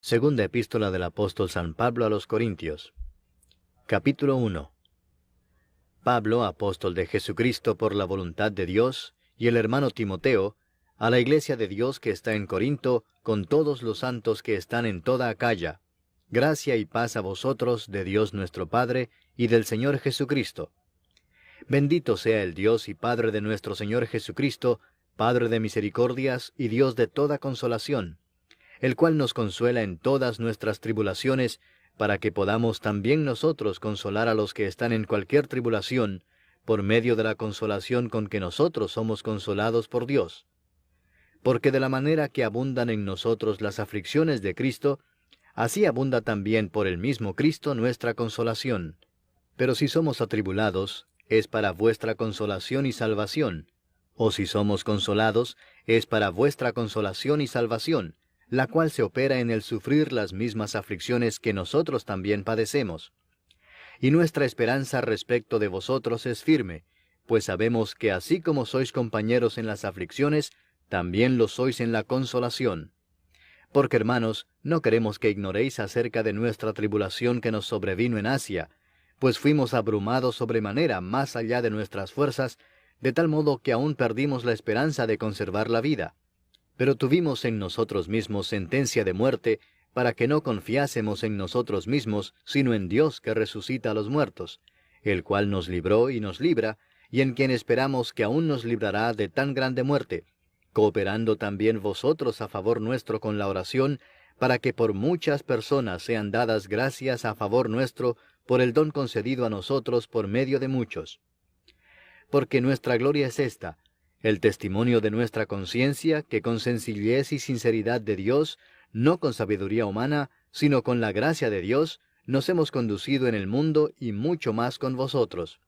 Segunda epístola del apóstol San Pablo a los Corintios. Capítulo 1. Pablo, apóstol de Jesucristo por la voluntad de Dios, y el hermano Timoteo, a la iglesia de Dios que está en Corinto, con todos los santos que están en toda Acaya. Gracia y paz a vosotros de Dios nuestro Padre y del Señor Jesucristo. Bendito sea el Dios y Padre de nuestro Señor Jesucristo, Padre de misericordias y Dios de toda consolación, el cual nos consuela en todas nuestras tribulaciones, para que podamos también nosotros consolar a los que están en cualquier tribulación, por medio de la consolación con que nosotros somos consolados por Dios. Porque de la manera que abundan en nosotros las aflicciones de Cristo, así abunda también por el mismo Cristo nuestra consolación. Pero si somos atribulados, es para vuestra consolación y salvación, o si somos consolados, es para vuestra consolación y salvación, la cual se opera en el sufrir las mismas aflicciones que nosotros también padecemos. Y nuestra esperanza respecto de vosotros es firme, pues sabemos que así como sois compañeros en las aflicciones, también lo sois en la consolación. Porque, hermanos, no queremos que ignoréis acerca de nuestra tribulación que nos sobrevino en Asia, pues fuimos abrumados sobremanera más allá de nuestras fuerzas, de tal modo que aún perdimos la esperanza de conservar la vida. Pero tuvimos en nosotros mismos sentencia de muerte, para que no confiásemos en nosotros mismos, sino en Dios que resucita a los muertos, el cual nos libró y nos libra, y en quien esperamos que aún nos librará de tan grande muerte, cooperando también vosotros a favor nuestro con la oración, para que por muchas personas sean dadas gracias a favor nuestro, por el don concedido a nosotros por medio de muchos. Porque nuestra gloria es esta, el testimonio de nuestra conciencia, que con sencillez y sinceridad de Dios, no con sabiduría humana, sino con la gracia de Dios, nos hemos conducido en el mundo y mucho más con vosotros.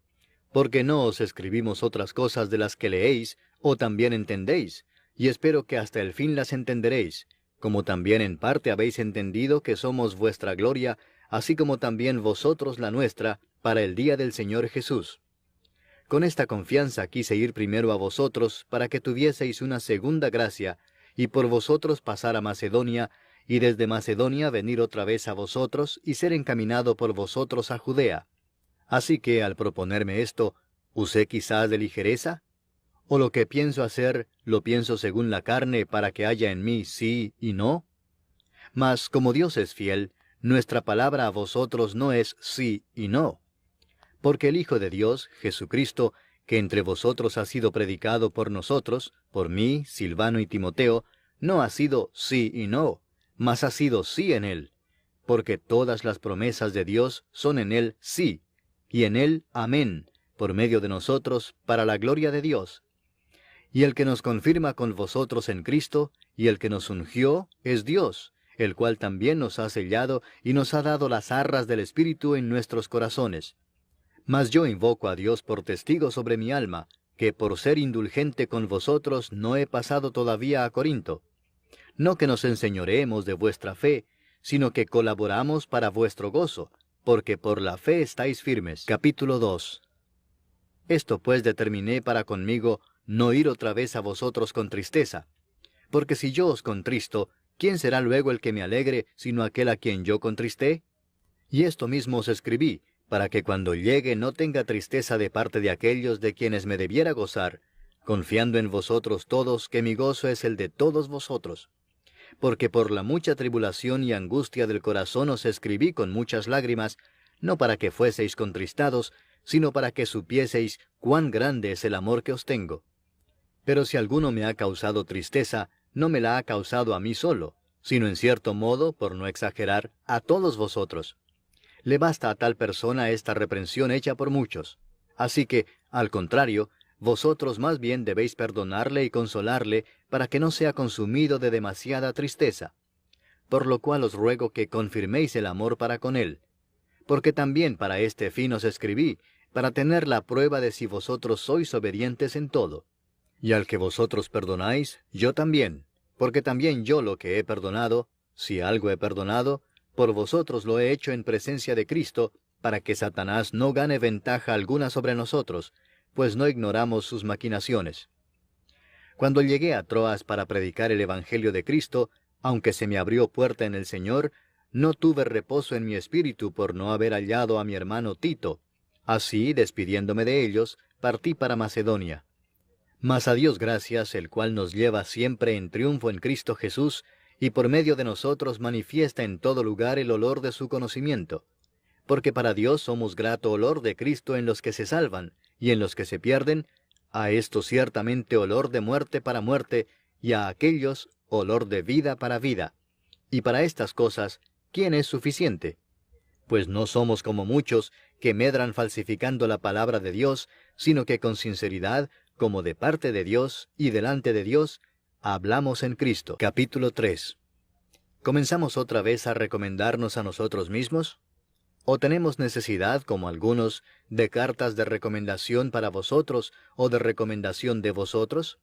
Porque no os escribimos otras cosas de las que leéis, o también entendéis, y espero que hasta el fin las entenderéis, como también en parte habéis entendido que somos vuestra gloria, así como también vosotros la nuestra, para el día del Señor Jesús. Con esta confianza quise ir primero a vosotros, para que tuvieseis una segunda gracia, y por vosotros pasar a Macedonia, y desde Macedonia venir otra vez a vosotros, y ser encaminado por vosotros a Judea. Así que, al proponerme esto, ¿usé quizás de ligereza? ¿O lo que pienso hacer, lo pienso según la carne, para que haya en mí sí y no? Mas, como Dios es fiel, nuestra palabra a vosotros no es sí y no. Porque el Hijo de Dios, Jesucristo, que entre vosotros ha sido predicado por nosotros, por mí, Silvano y Timoteo, no ha sido sí y no, mas ha sido sí en él, porque todas las promesas de Dios son en él sí, y en él amén, por medio de nosotros, para la gloria de Dios. Y el que nos confirma con vosotros en Cristo, y el que nos ungió, es Dios, el cual también nos ha sellado y nos ha dado las arras del Espíritu en nuestros corazones. Mas yo invoco a Dios por testigo sobre mi alma, que por ser indulgente con vosotros no he pasado todavía a Corinto. No que nos enseñoreemos de vuestra fe, sino que colaboramos para vuestro gozo, porque por la fe estáis firmes. Capítulo 2. Esto pues determiné para conmigo no ir otra vez a vosotros con tristeza. Porque si yo os contristo, ¿quién será luego el que me alegre, sino aquel a quien yo contristé? Y esto mismo os escribí, para que cuando llegue no tenga tristeza de parte de aquellos de quienes me debiera gozar, confiando en vosotros todos que mi gozo es el de todos vosotros. Porque por la mucha tribulación y angustia del corazón os escribí con muchas lágrimas, no para que fueseis contristados, sino para que supieseis cuán grande es el amor que os tengo. Pero si alguno me ha causado tristeza, no me la ha causado a mí solo, sino en cierto modo, por no exagerar, a todos vosotros. Le basta a tal persona esta reprensión hecha por muchos. Así que, al contrario, vosotros más bien debéis perdonarle y consolarle, para que no sea consumido de demasiada tristeza. Por lo cual os ruego que confirméis el amor para con él. Porque también para este fin os escribí, para tener la prueba de si vosotros sois obedientes en todo. Y al que vosotros perdonáis, yo también, porque también yo lo que he perdonado, si algo he perdonado, por vosotros lo he hecho en presencia de Cristo, para que Satanás no gane ventaja alguna sobre nosotros, pues no ignoramos sus maquinaciones. Cuando llegué a Troas para predicar el Evangelio de Cristo, aunque se me abrió puerta en el Señor, no tuve reposo en mi espíritu por no haber hallado a mi hermano Tito. Así, despidiéndome de ellos, partí para Macedonia. Mas a Dios gracias, el cual nos lleva siempre en triunfo en Cristo Jesús, y por medio de nosotros manifiesta en todo lugar el olor de su conocimiento. Porque para Dios somos grato olor de Cristo en los que se salvan, y en los que se pierden, a estos ciertamente olor de muerte para muerte, y a aquellos olor de vida para vida. Y para estas cosas, ¿quién es suficiente? Pues no somos como muchos que medran falsificando la palabra de Dios, sino que con sinceridad, como de parte de Dios y delante de Dios, hablamos en Cristo. Capítulo 3. ¿Comenzamos otra vez a recomendarnos a nosotros mismos? ¿O tenemos necesidad, como algunos, de cartas de recomendación para vosotros o de recomendación de vosotros?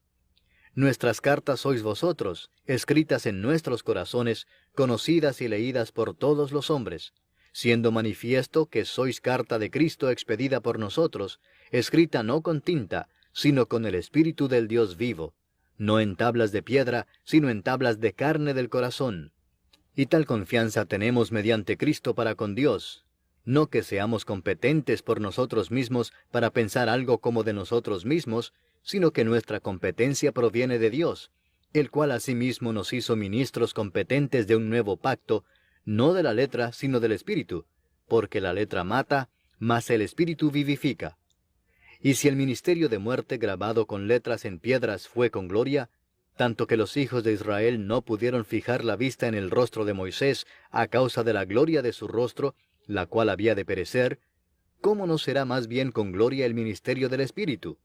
Nuestras cartas sois vosotros, escritas en nuestros corazones, conocidas y leídas por todos los hombres, siendo manifiesto que sois carta de Cristo expedida por nosotros, escrita no con tinta, sino con el Espíritu del Dios vivo, no en tablas de piedra, sino en tablas de carne del corazón. Y tal confianza tenemos mediante Cristo para con Dios, no que seamos competentes por nosotros mismos para pensar algo como de nosotros mismos, sino que nuestra competencia proviene de Dios, el cual asimismo nos hizo ministros competentes de un nuevo pacto, no de la letra, sino del Espíritu, porque la letra mata, mas el Espíritu vivifica. Y si el ministerio de muerte grabado con letras en piedras fue con gloria, tanto que los hijos de Israel no pudieron fijar la vista en el rostro de Moisés a causa de la gloria de su rostro, la cual había de perecer, ¿cómo no será más bien con gloria el ministerio del Espíritu?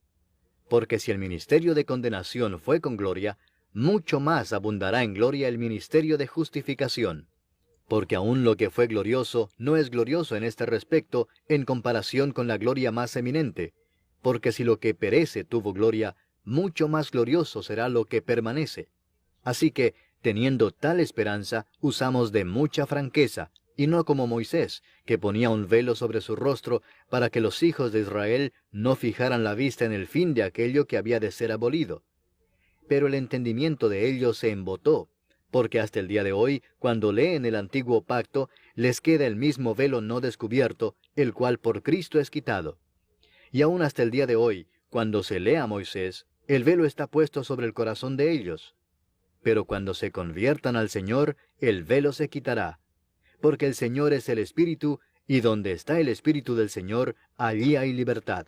Porque si el ministerio de condenación fue con gloria, mucho más abundará en gloria el ministerio de justificación. Porque aun lo que fue glorioso no es glorioso en este respecto en comparación con la gloria más eminente, porque si lo que perece tuvo gloria, mucho más glorioso será lo que permanece. Así que, teniendo tal esperanza, usamos de mucha franqueza, y no como Moisés, que ponía un velo sobre su rostro, para que los hijos de Israel no fijaran la vista en el fin de aquello que había de ser abolido. Pero el entendimiento de ellos se embotó, porque hasta el día de hoy, cuando leen el antiguo pacto, les queda el mismo velo no descubierto, el cual por Cristo es quitado. Y aún hasta el día de hoy, cuando se lee a Moisés, el velo está puesto sobre el corazón de ellos. Pero cuando se conviertan al Señor, el velo se quitará. Porque el Señor es el Espíritu, y donde está el Espíritu del Señor, allí hay libertad.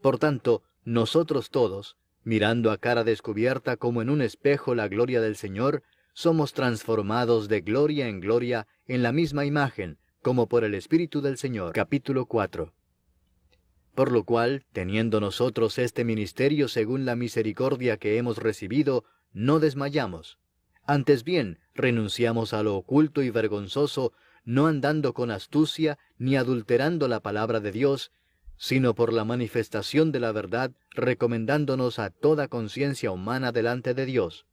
Por tanto, nosotros todos, mirando a cara descubierta como en un espejo la gloria del Señor, somos transformados de gloria en gloria en la misma imagen, como por el Espíritu del Señor. Capítulo 4. Por lo cual, teniendo nosotros este ministerio según la misericordia que hemos recibido, no desmayamos. Antes bien, renunciamos a lo oculto y vergonzoso, no andando con astucia, ni adulterando la palabra de Dios, sino por la manifestación de la verdad, recomendándonos a toda conciencia humana delante de Dios.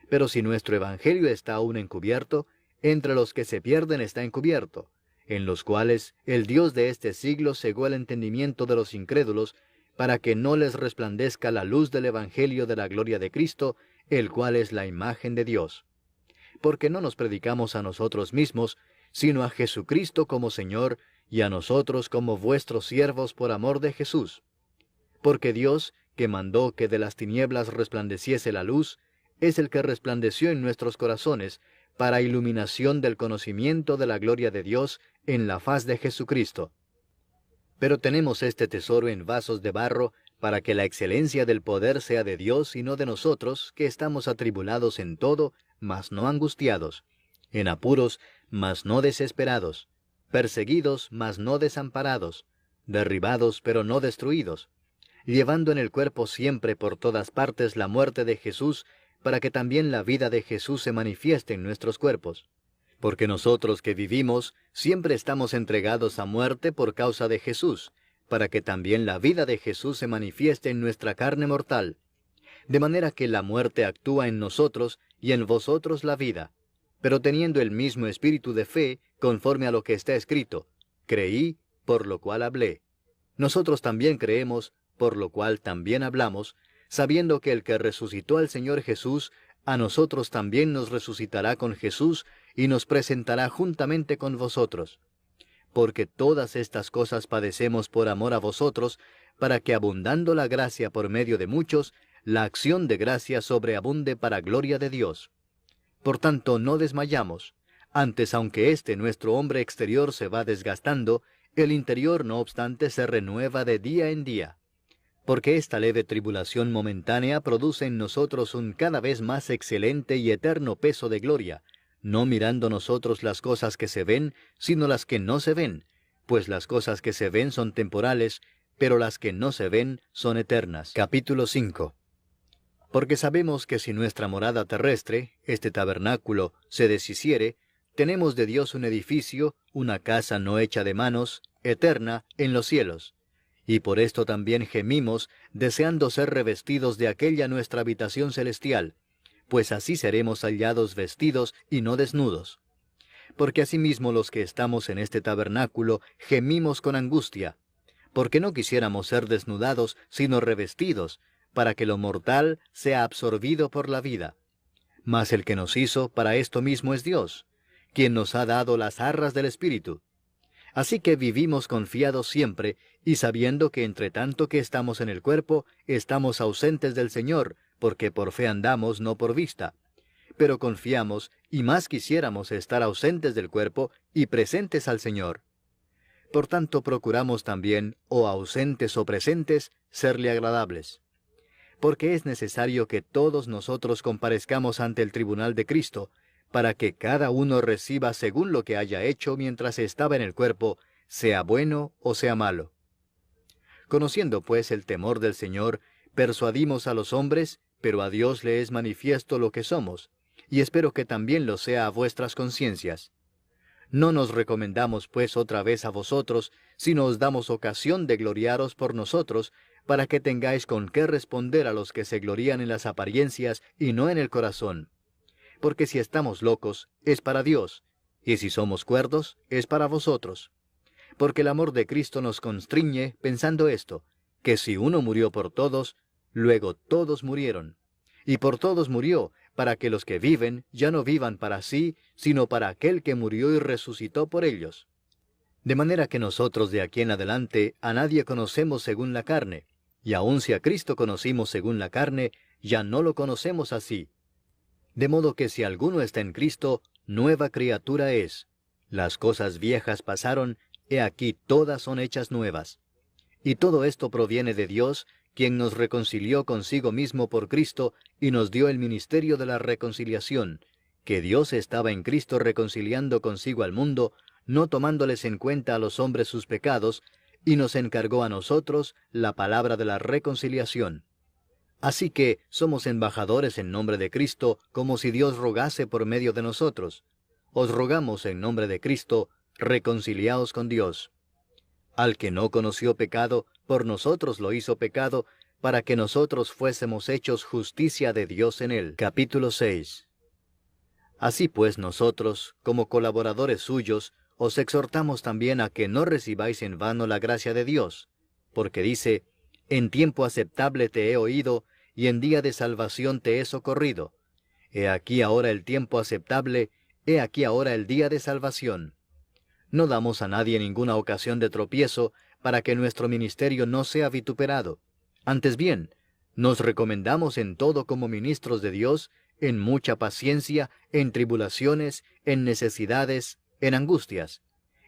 Pero si nuestro evangelio está aún encubierto, entre los que se pierden está encubierto, en los cuales el Dios de este siglo cegó el entendimiento de los incrédulos, para que no les resplandezca la luz del evangelio de la gloria de Cristo, el cual es la imagen de Dios. Porque no nos predicamos a nosotros mismos, sino a Jesucristo como Señor, y a nosotros como vuestros siervos por amor de Jesús. Porque Dios, que mandó que de las tinieblas resplandeciese la luz, es el que resplandeció en nuestros corazones, para iluminación del conocimiento de la gloria de Dios en la faz de Jesucristo. Pero tenemos este tesoro en vasos de barro, para que la excelencia del poder sea de Dios y no de nosotros, que estamos atribulados en todo, mas no angustiados, en apuros, mas no desesperados, perseguidos, mas no desamparados, derribados, pero no destruidos, llevando en el cuerpo siempre por todas partes la muerte de Jesús, para que también la vida de Jesús se manifieste en nuestros cuerpos. Porque nosotros que vivimos, siempre estamos entregados a muerte por causa de Jesús, para que también la vida de Jesús se manifieste en nuestra carne mortal. De manera que la muerte actúa en nosotros y en vosotros la vida. Pero teniendo el mismo espíritu de fe, conforme a lo que está escrito, creí, por lo cual hablé. Nosotros también creemos, por lo cual también hablamos, sabiendo que el que resucitó al Señor Jesús, a nosotros también nos resucitará con Jesús y nos presentará juntamente con vosotros. Porque todas estas cosas padecemos por amor a vosotros, para que abundando la gracia por medio de muchos, la acción de gracia sobreabunde para gloria de Dios. Por tanto, no desmayamos. Antes, aunque nuestro hombre exterior se va desgastando, el interior no obstante se renueva de día en día. Porque esta leve tribulación momentánea produce en nosotros un cada vez más excelente y eterno peso de gloria, no mirando nosotros las cosas que se ven, sino las que no se ven, pues las cosas que se ven son temporales, pero las que no se ven son eternas. Capítulo 5. Porque sabemos que si nuestra morada terrestre, este tabernáculo, se deshiciere, tenemos de Dios un edificio, una casa no hecha de manos, eterna, en los cielos. Y por esto también gemimos, deseando ser revestidos de aquella nuestra habitación celestial, pues así seremos hallados vestidos y no desnudos. Porque asimismo los que estamos en este tabernáculo gemimos con angustia, porque no quisiéramos ser desnudados, sino revestidos, para que lo mortal sea absorbido por la vida. Mas el que nos hizo para esto mismo es Dios, quien nos ha dado las arras del Espíritu. Así que vivimos confiados siempre, y sabiendo que entre tanto que estamos en el cuerpo, estamos ausentes del Señor, porque por fe andamos, no por vista. Pero confiamos, y más quisiéramos estar ausentes del cuerpo y presentes al Señor. Por tanto procuramos también, o ausentes o presentes, serle agradables. Porque es necesario que todos nosotros comparezcamos ante el tribunal de Cristo, para que cada uno reciba según lo que haya hecho mientras estaba en el cuerpo, sea bueno o sea malo. Conociendo pues el temor del Señor, persuadimos a los hombres, pero a Dios le es manifiesto lo que somos, y espero que también lo sea a vuestras conciencias. No nos recomendamos pues otra vez a vosotros, sino os damos ocasión de gloriaros por nosotros, para que tengáis con qué responder a los que se glorían en las apariencias y no en el corazón. Porque si estamos locos, es para Dios, y si somos cuerdos, es para vosotros. Porque el amor de Cristo nos constriñe, pensando esto, que si uno murió por todos, luego todos murieron. Y por todos murió, para que los que viven ya no vivan para sí, sino para aquel que murió y resucitó por ellos. De manera que nosotros de aquí en adelante a nadie conocemos según la carne, y aun si a Cristo conocimos según la carne, ya no lo conocemos así. De modo que si alguno está en Cristo, nueva criatura es. Las cosas viejas pasaron, he aquí todas son hechas nuevas. Y todo esto proviene de Dios, quien nos reconcilió consigo mismo por Cristo y nos dio el ministerio de la reconciliación, que Dios estaba en Cristo reconciliando consigo al mundo, no tomándoles en cuenta a los hombres sus pecados, y nos encargó a nosotros la palabra de la reconciliación. Así que somos embajadores en nombre de Cristo, como si Dios rogase por medio de nosotros. Os rogamos en nombre de Cristo, reconciliaos con Dios. Al que no conoció pecado, por nosotros lo hizo pecado, para que nosotros fuésemos hechos justicia de Dios en él. Capítulo 6. Así pues nosotros, como colaboradores suyos, os exhortamos también a que no recibáis en vano la gracia de Dios, porque dice, en tiempo aceptable te he oído, y en día de salvación te he socorrido. He aquí ahora el tiempo aceptable, he aquí ahora el día de salvación. No damos a nadie ninguna ocasión de tropiezo, para que nuestro ministerio no sea vituperado. Antes bien, nos recomendamos en todo como ministros de Dios, en mucha paciencia, en tribulaciones, en necesidades, en angustias,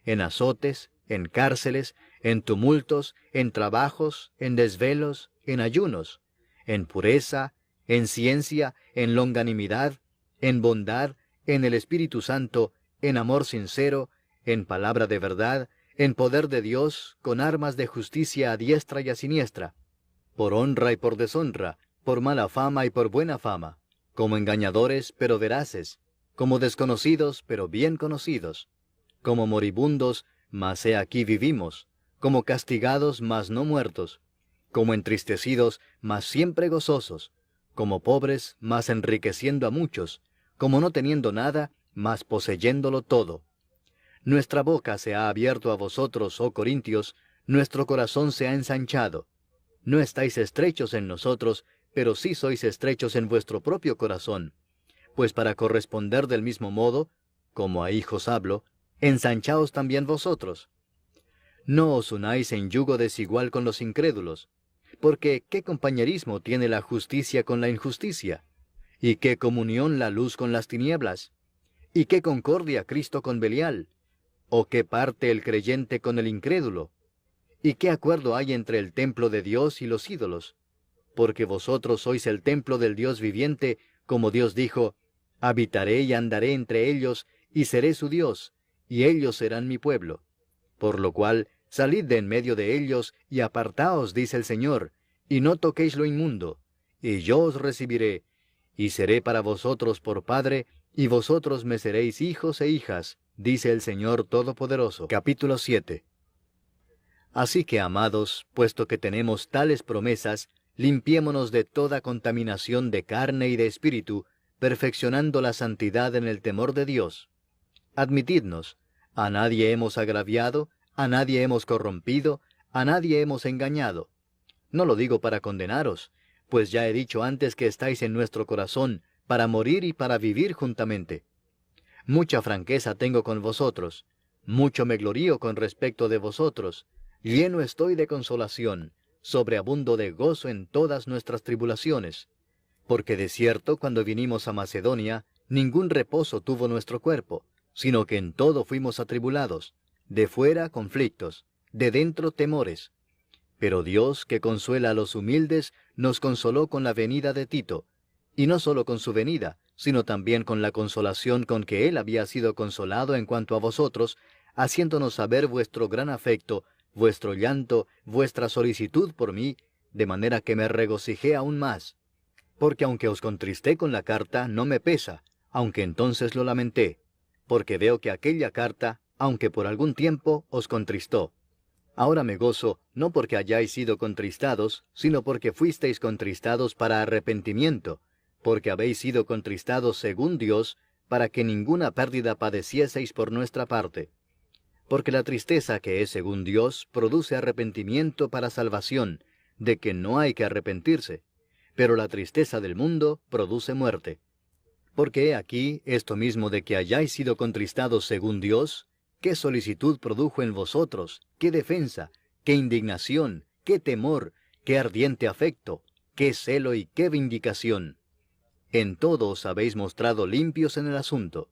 en azotes, en cárceles, en tumultos, en trabajos, en desvelos, en ayunos, en pureza, en ciencia, en longanimidad, en bondad, en el Espíritu Santo, en amor sincero, en palabra de verdad, en poder de Dios, con armas de justicia a diestra y a siniestra, por honra y por deshonra, por mala fama y por buena fama, como engañadores pero veraces, como desconocidos pero bien conocidos, como moribundos, mas he aquí vivimos, como castigados mas no muertos, como entristecidos mas siempre gozosos, como pobres mas enriqueciendo a muchos, como no teniendo nada mas poseyéndolo todo. Nuestra boca se ha abierto a vosotros, oh Corintios, nuestro corazón se ha ensanchado. No estáis estrechos en nosotros, pero sí sois estrechos en vuestro propio corazón, pues para corresponder del mismo modo, como a hijos hablo, ensanchaos también vosotros. No os unáis en yugo desigual con los incrédulos, porque ¿qué compañerismo tiene la justicia con la injusticia? ¿Y qué comunión la luz con las tinieblas? ¿Y qué concordia Cristo con Belial? ¿O qué parte el creyente con el incrédulo? ¿Y qué acuerdo hay entre el templo de Dios y los ídolos? Porque vosotros sois el templo del Dios viviente, como Dios dijo, habitaré y andaré entre ellos, y seré su Dios, y ellos serán mi pueblo. Por lo cual, salid de en medio de ellos, y apartaos, dice el Señor, y no toquéis lo inmundo, y yo os recibiré, y seré para vosotros por Padre, y vosotros me seréis hijos e hijas, dice el Señor Todopoderoso. Capítulo 7. Así que, amados, puesto que tenemos tales promesas, limpiémonos de toda contaminación de carne y de espíritu, perfeccionando la santidad en el temor de Dios. Admitidnos, a nadie hemos agraviado, a nadie hemos corrompido, a nadie hemos engañado. No lo digo para condenaros, pues ya he dicho antes que estáis en nuestro corazón, para morir y para vivir juntamente. Mucha franqueza tengo con vosotros, mucho me glorío con respecto de vosotros, lleno estoy de consolación, sobreabundo de gozo en todas nuestras tribulaciones. Porque de cierto, cuando vinimos a Macedonia, ningún reposo tuvo nuestro cuerpo, sino que en todo fuimos atribulados, de fuera conflictos, de dentro temores. Pero Dios, que consuela a los humildes, nos consoló con la venida de Tito, y no solo con su venida, sino también con la consolación con que él había sido consolado en cuanto a vosotros, haciéndonos saber vuestro gran afecto, vuestro llanto, vuestra solicitud por mí, de manera que me regocijé aún más. Porque aunque os contristé con la carta, no me pesa, aunque entonces lo lamenté, porque veo que aquella carta, aunque por algún tiempo, os contristó. Ahora me gozo, no porque hayáis sido contristados, sino porque fuisteis contristados para arrepentimiento, porque habéis sido contristados según Dios, para que ninguna pérdida padecieseis por nuestra parte. Porque la tristeza que es según Dios produce arrepentimiento para salvación, de que no hay que arrepentirse, pero la tristeza del mundo produce muerte. Porque he aquí esto mismo de que hayáis sido contristados según Dios, qué solicitud produjo en vosotros, qué defensa, qué indignación, qué temor, qué ardiente afecto, qué celo y qué vindicación. En todo os habéis mostrado limpios en el asunto.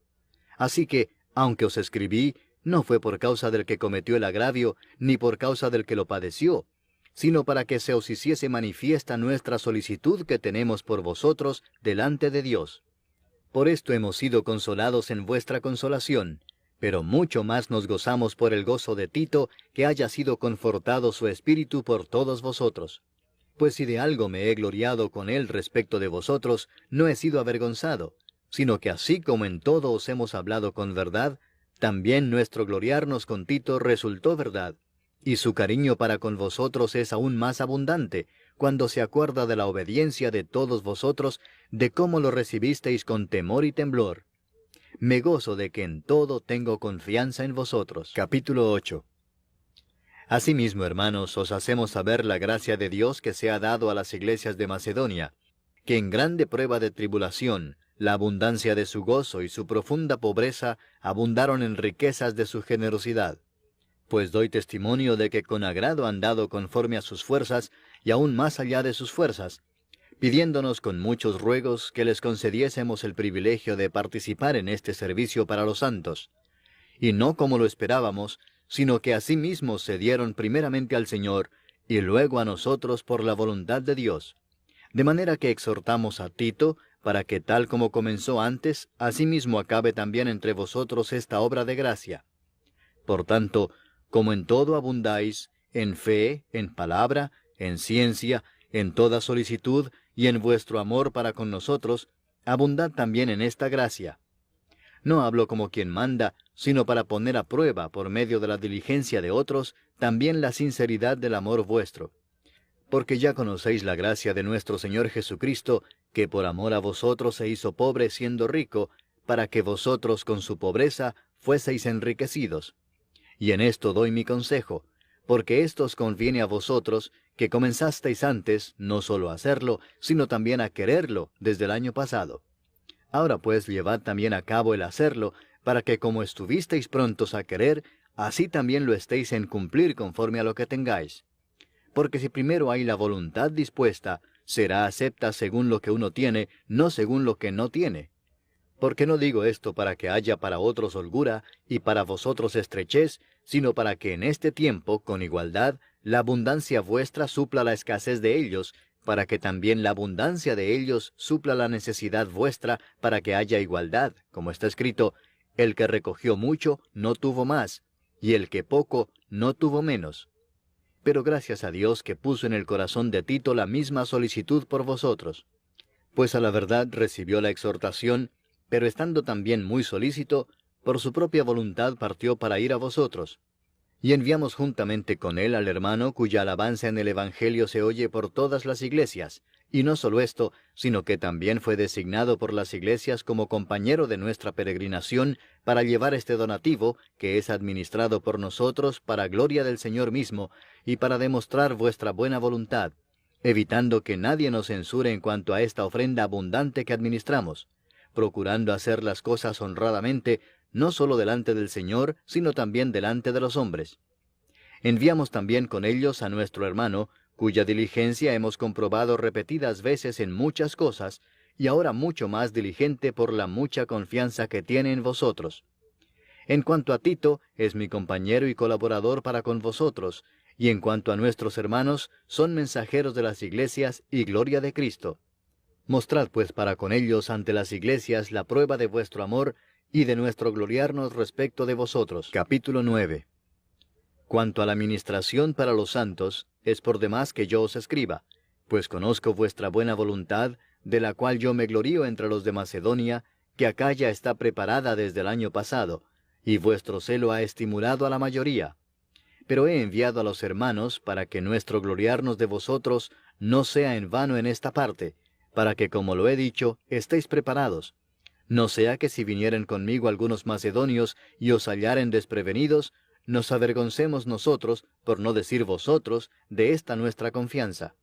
Así que, aunque os escribí, no fue por causa del que cometió el agravio, ni por causa del que lo padeció, sino para que se os hiciese manifiesta nuestra solicitud que tenemos por vosotros delante de Dios. Por esto hemos sido consolados en vuestra consolación, pero mucho más nos gozamos por el gozo de Tito, que haya sido confortado su espíritu por todos vosotros. Pues si de algo me he gloriado con él respecto de vosotros, no he sido avergonzado, sino que así como en todo os hemos hablado con verdad, también nuestro gloriarnos con Tito resultó verdad, y su cariño para con vosotros es aún más abundante, cuando se acuerda de la obediencia de todos vosotros, de cómo lo recibisteis con temor y temblor. Me gozo de que en todo tengo confianza en vosotros. Capítulo 8. Asimismo, hermanos, os hacemos saber la gracia de Dios que se ha dado a las iglesias de Macedonia, que en grande prueba de tribulación, la abundancia de su gozo y su profunda pobreza abundaron en riquezas de su generosidad. Pues doy testimonio de que con agrado han dado conforme a sus fuerzas, y aún más allá de sus fuerzas, pidiéndonos con muchos ruegos que les concediésemos el privilegio de participar en este servicio para los santos. Y no como lo esperábamos, sino que asimismo se dieron primeramente al Señor, y luego a nosotros por la voluntad de Dios. De manera que exhortamos a Tito, para que tal como comenzó antes, asimismo acabe también entre vosotros esta obra de gracia. Por tanto, como en todo abundáis, en fe, en palabra, en ciencia, en toda solicitud, y en vuestro amor para con nosotros, abundad también en esta gracia. No hablo como quien manda, sino para poner a prueba, por medio de la diligencia de otros, también la sinceridad del amor vuestro. Porque ya conocéis la gracia de nuestro Señor Jesucristo, que por amor a vosotros se hizo pobre siendo rico, para que vosotros con su pobreza fueseis enriquecidos. Y en esto doy mi consejo, porque esto os conviene a vosotros, que comenzasteis antes, no solo a hacerlo, sino también a quererlo desde el año pasado. Ahora pues llevad también a cabo el hacerlo, para que como estuvisteis prontos a querer, así también lo estéis en cumplir conforme a lo que tengáis. Porque si primero hay la voluntad dispuesta, será acepta según lo que uno tiene, no según lo que no tiene. Porque no digo esto para que haya para otros holgura y para vosotros estrechez, sino para que en este tiempo, con igualdad, la abundancia vuestra supla la escasez de ellos, para que también la abundancia de ellos supla la necesidad vuestra, para que haya igualdad, como está escrito, el que recogió mucho no tuvo más, y el que poco no tuvo menos. Pero gracias a Dios que puso en el corazón de Tito la misma solicitud por vosotros. Pues a la verdad recibió la exhortación, pero estando también muy solícito, por su propia voluntad partió para ir a vosotros. Y enviamos juntamente con él al hermano cuya alabanza en el Evangelio se oye por todas las iglesias, y no solo esto, sino que también fue designado por las iglesias como compañero de nuestra peregrinación para llevar este donativo, que es administrado por nosotros para gloria del Señor mismo, y para demostrar vuestra buena voluntad, evitando que nadie nos censure en cuanto a esta ofrenda abundante que administramos, procurando hacer las cosas honradamente, no solo delante del Señor, sino también delante de los hombres. Enviamos también con ellos a nuestro hermano, cuya diligencia hemos comprobado repetidas veces en muchas cosas, y ahora mucho más diligente por la mucha confianza que tiene en vosotros. En cuanto a Tito, es mi compañero y colaborador para con vosotros, y en cuanto a nuestros hermanos, son mensajeros de las iglesias y gloria de Cristo. Mostrad pues para con ellos ante las iglesias la prueba de vuestro amor y de nuestro gloriarnos respecto de vosotros. Capítulo 9. Cuanto a la ministración para los santos, es por demás que yo os escriba, pues conozco vuestra buena voluntad, de la cual yo me glorío entre los de Macedonia, que acá ya está preparada desde el año pasado, y vuestro celo ha estimulado a la mayoría. Pero he enviado a los hermanos para que nuestro gloriarnos de vosotros no sea en vano en esta parte, para que, como lo he dicho, estéis preparados. No sea que si vinieren conmigo algunos macedonios y os hallaren desprevenidos, nos avergoncemos nosotros, por no decir vosotros, de esta nuestra confianza.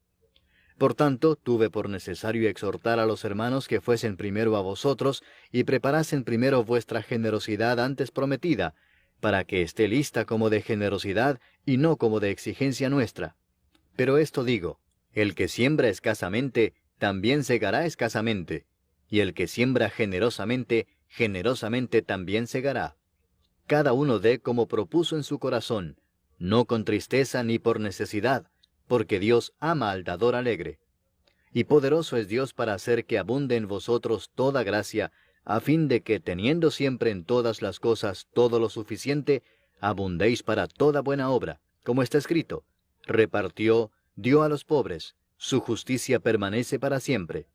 Por tanto, tuve por necesario exhortar a los hermanos que fuesen primero a vosotros y preparasen primero vuestra generosidad antes prometida, para que esté lista como de generosidad y no como de exigencia nuestra. Pero esto digo, el que siembra escasamente, también segará escasamente, y el que siembra generosamente, generosamente también segará. Cada uno dé como propuso en su corazón, no con tristeza ni por necesidad, porque Dios ama al dador alegre. Y poderoso es Dios para hacer que abunde en vosotros toda gracia, a fin de que, teniendo siempre en todas las cosas todo lo suficiente, abundéis para toda buena obra, como está escrito, repartió, dio a los pobres, su justicia permanece para siempre.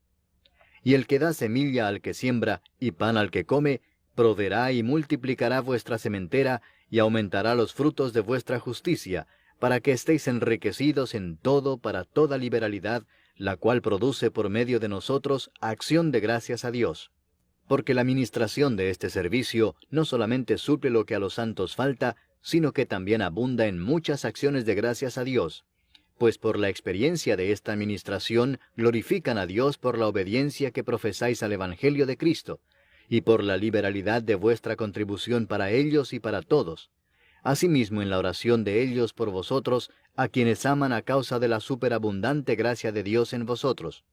Y el que da semilla al que siembra y pan al que come, proveerá y multiplicará vuestra sementera y aumentará los frutos de vuestra justicia, para que estéis enriquecidos en todo para toda liberalidad, la cual produce por medio de nosotros acción de gracias a Dios. Porque la ministración de este servicio no solamente suple lo que a los santos falta, sino que también abunda en muchas acciones de gracias a Dios. Pues por la experiencia de esta administración glorifican a Dios por la obediencia que profesáis al Evangelio de Cristo, y por la liberalidad de vuestra contribución para ellos y para todos. Asimismo en la oración de ellos por vosotros, a quienes aman a causa de la superabundante gracia de Dios en vosotros.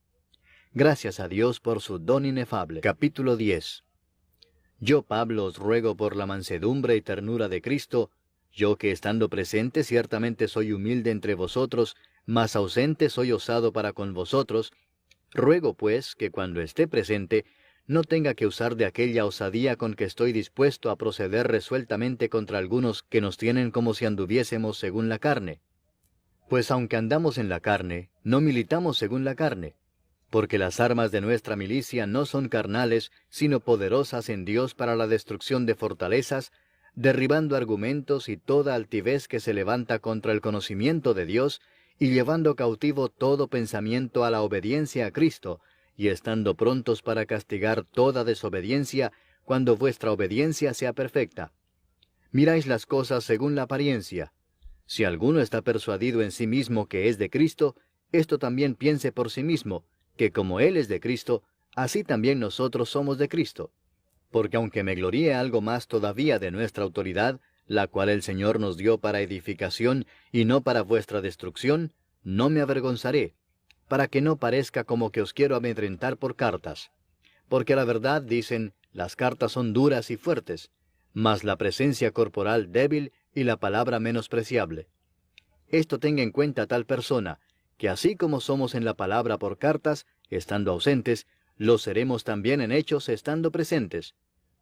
Gracias a Dios por su don inefable. Capítulo 10. Yo, Pablo, os ruego por la mansedumbre y ternura de Cristo, yo que estando presente ciertamente soy humilde entre vosotros, mas ausente soy osado para con vosotros, ruego pues que cuando esté presente, no tenga que usar de aquella osadía con que estoy dispuesto a proceder resueltamente contra algunos que nos tienen como si anduviésemos según la carne. Pues aunque andamos en la carne, no militamos según la carne, porque las armas de nuestra milicia no son carnales, sino poderosas en Dios para la destrucción de fortalezas, derribando argumentos y toda altivez que se levanta contra el conocimiento de Dios, y llevando cautivo todo pensamiento a la obediencia a Cristo, y estando prontos para castigar toda desobediencia, cuando vuestra obediencia sea perfecta. Miráis las cosas según la apariencia. Si alguno está persuadido en sí mismo que es de Cristo, esto también piense por sí mismo, que como Él es de Cristo, así también nosotros somos de Cristo. Porque aunque me gloríe algo más todavía de nuestra autoridad, la cual el Señor nos dio para edificación y no para vuestra destrucción, no me avergonzaré, para que no parezca como que os quiero amedrentar por cartas. Porque a la verdad dicen, las cartas son duras y fuertes, mas la presencia corporal débil y la palabra menospreciable. Esto tenga en cuenta tal persona, que así como somos en la palabra por cartas, estando ausentes, lo seremos también en hechos estando presentes,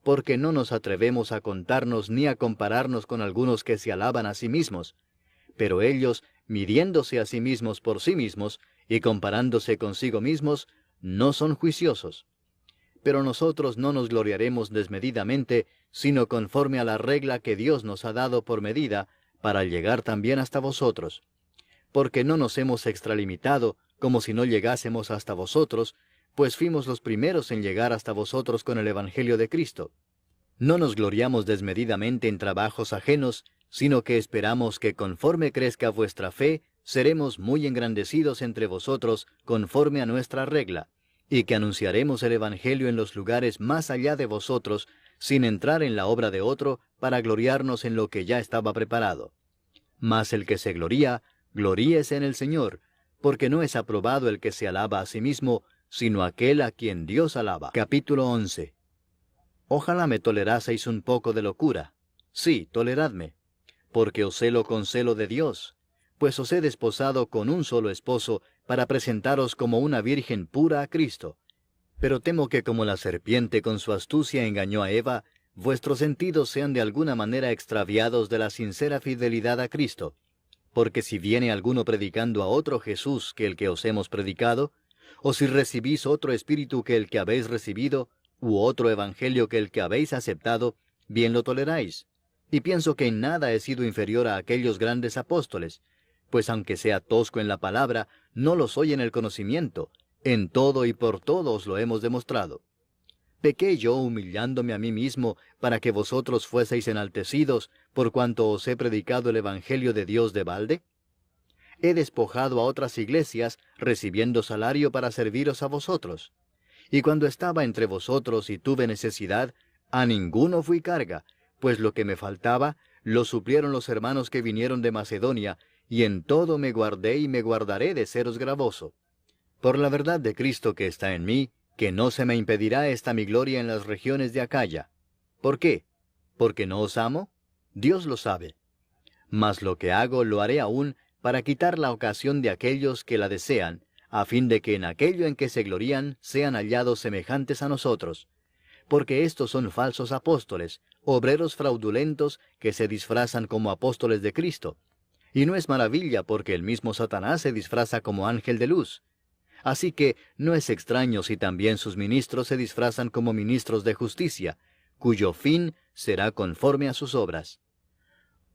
porque no nos atrevemos a contarnos ni a compararnos con algunos que se alaban a sí mismos, pero ellos, midiéndose a sí mismos por sí mismos y comparándose consigo mismos, no son juiciosos. Pero nosotros no nos gloriaremos desmedidamente, sino conforme a la regla que Dios nos ha dado por medida, para llegar también hasta vosotros. Porque no nos hemos extralimitado, como si no llegásemos hasta vosotros, pues fuimos los primeros en llegar hasta vosotros con el Evangelio de Cristo. No nos gloriamos desmedidamente en trabajos ajenos, sino que esperamos que conforme crezca vuestra fe, seremos muy engrandecidos entre vosotros conforme a nuestra regla, y que anunciaremos el Evangelio en los lugares más allá de vosotros, sin entrar en la obra de otro, para gloriarnos en lo que ya estaba preparado. Mas el que se gloría, gloríese en el Señor, porque no es aprobado el que se alaba a sí mismo, sino aquel a quien Dios alaba. Capítulo 11. Ojalá me toleraseis un poco de locura. Sí, toleradme, porque os celo con celo de Dios, pues os he desposado con un solo esposo, para presentaros como una virgen pura a Cristo. Pero temo que como la serpiente con su astucia engañó a Eva, vuestros sentidos sean de alguna manera extraviados de la sincera fidelidad a Cristo. Porque si viene alguno predicando a otro Jesús que el que os hemos predicado, o si recibís otro espíritu que el que habéis recibido, u otro evangelio que el que habéis aceptado, bien lo toleráis. Y pienso que en nada he sido inferior a aquellos grandes apóstoles, pues aunque sea tosco en la palabra, no lo soy en el conocimiento, en todo y por todo os lo hemos demostrado. ¿Pequé yo humillándome a mí mismo para que vosotros fueseis enaltecidos por cuanto os he predicado el Evangelio de Dios de balde? He despojado a otras iglesias, recibiendo salario para serviros a vosotros. Y cuando estaba entre vosotros y tuve necesidad, a ninguno fui carga, pues lo que me faltaba, lo suplieron los hermanos que vinieron de Macedonia, y en todo me guardé y me guardaré de seros gravoso. Por la verdad de Cristo que está en mí, que no se me impedirá esta mi gloria en las regiones de Acaya. ¿Por qué? ¿Porque no os amo? Dios lo sabe. Mas lo que hago lo haré aún, para quitar la ocasión de aquellos que la desean, a fin de que en aquello en que se glorían sean hallados semejantes a nosotros. Porque estos son falsos apóstoles, obreros fraudulentos que se disfrazan como apóstoles de Cristo. Y no es maravilla porque el mismo Satanás se disfraza como ángel de luz. Así que no es extraño si también sus ministros se disfrazan como ministros de justicia, cuyo fin será conforme a sus obras.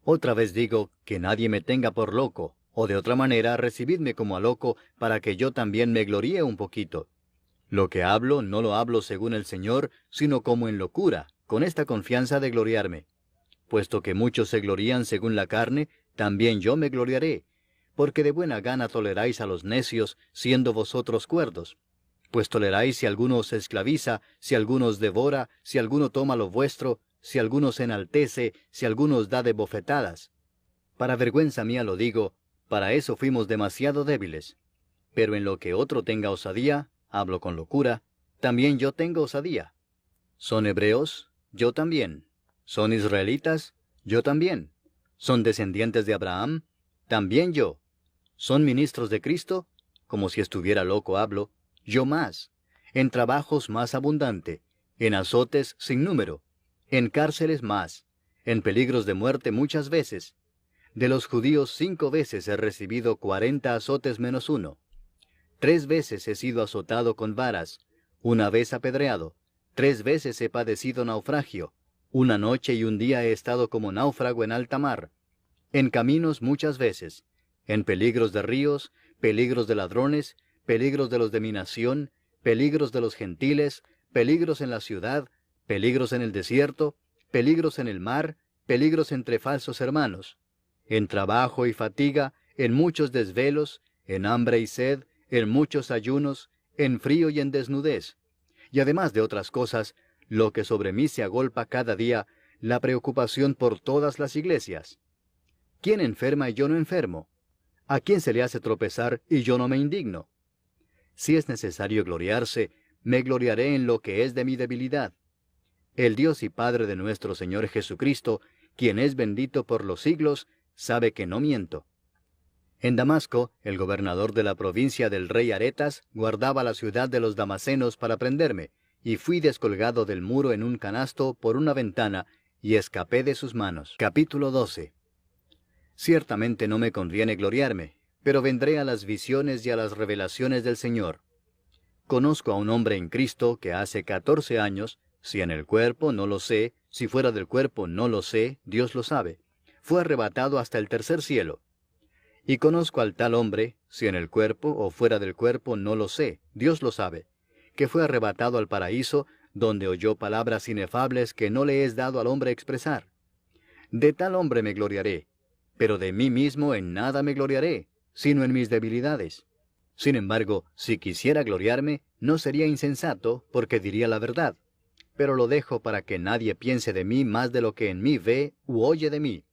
Otra vez digo, que nadie me tenga por loco, o de otra manera recibidme como a loco, para que yo también me gloríe un poquito. Lo que hablo no lo hablo según el Señor, sino como en locura, con esta confianza de gloriarme. Puesto que muchos se glorían según la carne, también yo me gloriaré, porque de buena gana toleráis a los necios, siendo vosotros cuerdos. Pues toleráis si alguno os esclaviza, si alguno os devora, si alguno toma lo vuestro, si alguno se enaltece, si alguno os da de bofetadas. Para vergüenza mía lo digo, para eso fuimos demasiado débiles. Pero en lo que otro tenga osadía, hablo con locura, también yo tengo osadía. ¿Son hebreos? Yo también. ¿Son israelitas? Yo también. ¿Son descendientes de Abraham? También yo. ¿Son ministros de Cristo? Como si estuviera loco hablo, yo más. En trabajos más abundante, en azotes sin número, en cárceles más, en peligros de muerte muchas veces. De los judíos 5 veces he recibido 40 azotes menos 1. 3 veces he sido azotado con varas, 1 vez apedreado, 3 veces he padecido naufragio, 1 noche y 1 día he estado como náufrago en alta mar, en caminos muchas veces, en peligros de ríos, peligros de ladrones, peligros de los de mi nación, peligros de los gentiles, peligros en la ciudad, peligros en el desierto, peligros en el mar, peligros entre falsos hermanos, en trabajo y fatiga, en muchos desvelos, en hambre y sed, en muchos ayunos, en frío y en desnudez. y además de otras cosas, lo que sobre mí se agolpa cada día, la preocupación por todas las iglesias. ¿Quién enferma y yo no enfermo? ¿A quién se le hace tropezar y yo no me indigno? Si es necesario gloriarse, me gloriaré en lo que es de mi debilidad. El Dios y Padre de nuestro Señor Jesucristo, quien es bendito por los siglos, sabe que no miento. En Damasco, el gobernador de la provincia del rey Aretas guardaba la ciudad de los damasenos para prenderme, y fui descolgado del muro en un canasto por una ventana, y escapé de sus manos. Capítulo 12. Ciertamente no me conviene gloriarme, pero vendré a las visiones y a las revelaciones del Señor. Conozco a un hombre en Cristo que hace 14 años, si en el cuerpo no lo sé, si fuera del cuerpo no lo sé, Dios lo sabe, fue arrebatado hasta el tercer cielo. Y conozco al tal hombre, si en el cuerpo o fuera del cuerpo no lo sé, Dios lo sabe, que fue arrebatado al paraíso, donde oyó palabras inefables que no le es dado al hombre expresar. De tal hombre me gloriaré, pero de mí mismo en nada me gloriaré, sino en mis debilidades. Sin embargo, si quisiera gloriarme, no sería insensato, porque diría la verdad, pero lo dejo para que nadie piense de mí más de lo que en mí ve u oye de mí.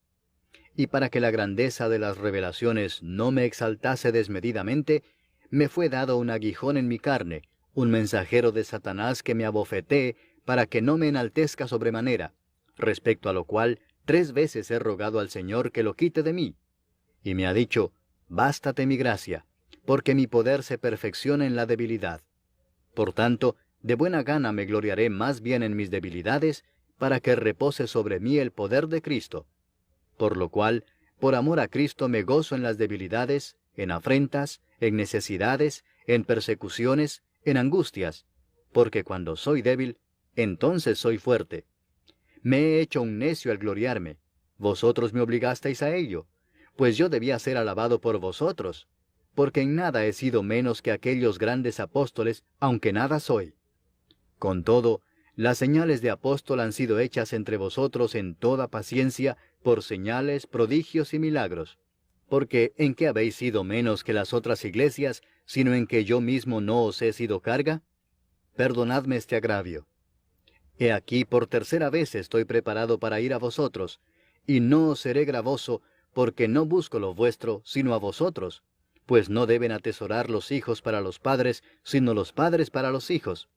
Y para que la grandeza de las revelaciones no me exaltase desmedidamente, me fue dado un aguijón en mi carne, un mensajero de Satanás que me abofetee, para que no me enaltezca sobremanera, respecto a lo cual 3 veces he rogado al Señor que lo quite de mí. Y me ha dicho, bástate mi gracia, porque mi poder se perfecciona en la debilidad. Por tanto, de buena gana me gloriaré más bien en mis debilidades, para que repose sobre mí el poder de Cristo. Por lo cual, por amor a Cristo me gozo en las debilidades, en afrentas, en necesidades, en persecuciones, en angustias, porque cuando soy débil, entonces soy fuerte. Me he hecho un necio al gloriarme. Vosotros me obligasteis a ello, pues yo debía ser alabado por vosotros, porque en nada he sido menos que aquellos grandes apóstoles, aunque nada soy. Con todo, las señales de apóstol han sido hechas entre vosotros en toda paciencia, por señales, prodigios y milagros. Porque ¿en qué habéis sido menos que las otras iglesias, sino en que yo mismo no os he sido carga? Perdonadme este agravio. He aquí por 3ª vez estoy preparado para ir a vosotros, y no os seré gravoso, porque no busco lo vuestro, sino a vosotros, pues no deben atesorar los hijos para los padres, sino los padres para los hijos.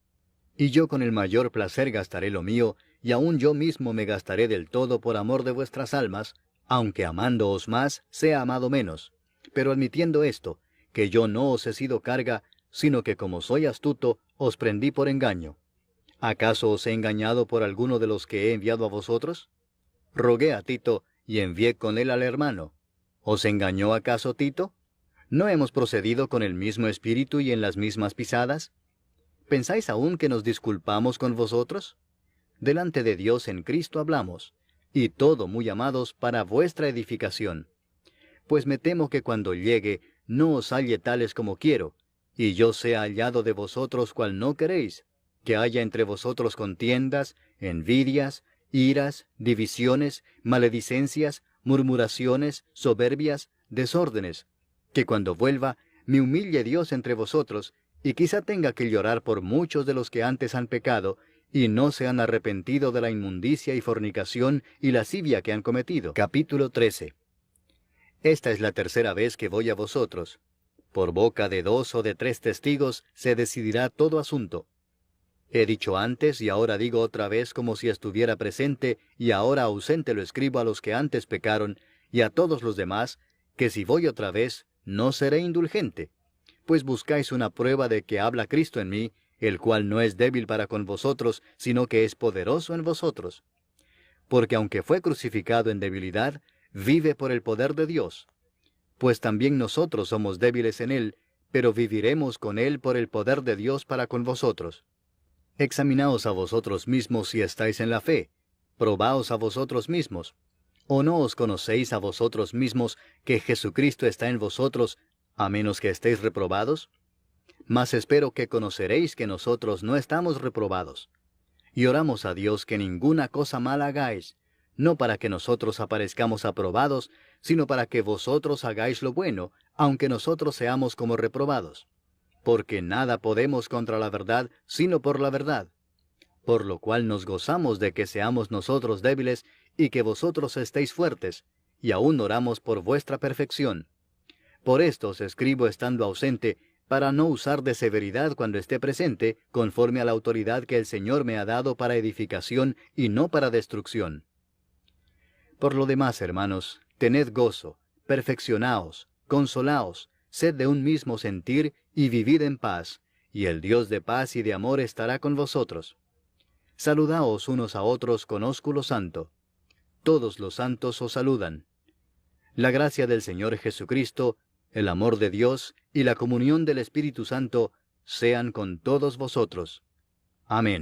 Y yo con el mayor placer gastaré lo mío, y aun yo mismo me gastaré del todo por amor de vuestras almas, aunque amándoos más, sea amado menos. Pero admitiendo esto, que yo no os he sido carga, sino que como soy astuto, os prendí por engaño. ¿Acaso os he engañado por alguno de los que he enviado a vosotros? Rogué a Tito, y envié con él al hermano. ¿Os engañó acaso Tito? ¿No hemos procedido con el mismo espíritu y en las mismas pisadas? ¿Pensáis aún que nos disculpamos con vosotros? Delante de Dios en Cristo hablamos, y todo, muy amados, para vuestra edificación. Pues me temo que cuando llegue, no os halle tales como quiero, y yo sea hallado de vosotros cual no queréis, que haya entre vosotros contiendas, envidias, iras, divisiones, maledicencias, murmuraciones, soberbias, desórdenes, que cuando vuelva, me humille Dios entre vosotros, y quizá tenga que llorar por muchos de los que antes han pecado, y no se han arrepentido de la inmundicia y fornicación y lascivia que han cometido. Capítulo 13. Esta es la 3ª vez que voy a vosotros. Por boca de 2 o de 3 testigos se decidirá todo asunto. He dicho antes y ahora digo otra vez como si estuviera presente, y ahora ausente lo escribo a los que antes pecaron, y a todos los demás, que si voy otra vez, no seré indulgente. Pues buscáis una prueba de que habla Cristo en mí, el cual no es débil para con vosotros, sino que es poderoso en vosotros. Porque aunque fue crucificado en debilidad, vive por el poder de Dios. Pues también nosotros somos débiles en él, pero viviremos con él por el poder de Dios para con vosotros. Examinaos a vosotros mismos si estáis en la fe. Probaos a vosotros mismos. ¿O no os conocéis a vosotros mismos que Jesucristo está en vosotros, a menos que estéis reprobados? Mas espero que conoceréis que nosotros no estamos reprobados. Y oramos a Dios que ninguna cosa mala hagáis, no para que nosotros aparezcamos aprobados, sino para que vosotros hagáis lo bueno, aunque nosotros seamos como reprobados. porque nada podemos contra la verdad, sino por la verdad. Por lo cual nos gozamos de que seamos nosotros débiles, y que vosotros estéis fuertes, y aún oramos por vuestra perfección. Por esto os escribo estando ausente, para no usar de severidad cuando esté presente, conforme a la autoridad que el Señor me ha dado para edificación y no para destrucción. Por lo demás, hermanos, tened gozo, perfeccionaos, consolaos, sed de un mismo sentir y vivid en paz, y el Dios de paz y de amor estará con vosotros. Saludaos unos a otros con ósculo santo. Todos los santos os saludan. La gracia del Señor Jesucristo, el amor de Dios y la comunión del Espíritu Santo sean con todos vosotros. Amén.